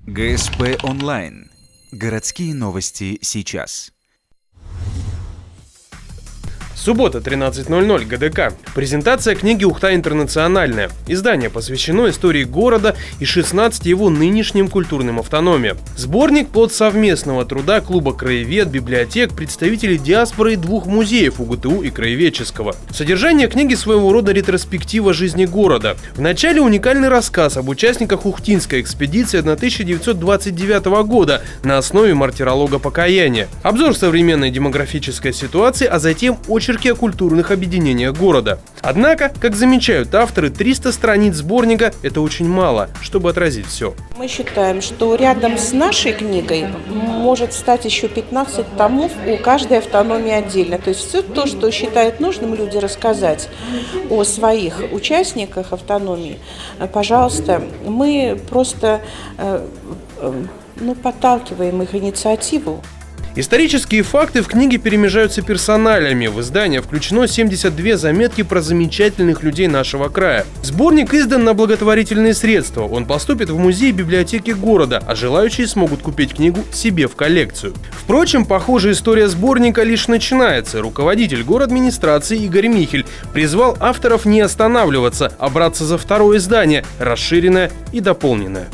ГСП онлайн. Городские новости сейчас. Суббота, 13:00, ГДК. Презентация книги «Ухта интернациональная». Издание посвящено истории города и 16 его нынешним культурным автономиям. Сборник плод совместного труда клуба «Краевед», библиотек, представителей диаспоры и 2 музеев УГТУ и Краеведческого. Содержание книги своего рода ретроспектива жизни города. В начале уникальный рассказ об участниках Ухтинской экспедиции 1929 года на основе мартиролога покаяния. Обзор современной демографической ситуации, а затем очерки о культурных объединениях города. Однако, как замечают авторы, 300 страниц сборника – это очень мало, чтобы отразить все. Мы считаем, что рядом с нашей книгой может стать еще 15 томов у каждой автономии отдельно. То есть все то, что считают нужным люди рассказать о своих участниках автономии, пожалуйста, мы просто подталкиваем их инициативу. Исторические факты в книге перемежаются персоналиями. В издание включено 72 заметки про замечательных людей нашего края. Сборник издан на благотворительные средства. Он поступит в музей и библиотеки города, а желающие смогут купить книгу себе в коллекцию. Впрочем, похоже, история сборника лишь начинается. Руководитель городадминистрации Игорь Михель призвал авторов не останавливаться, а браться за второе издание, расширенное и дополненное.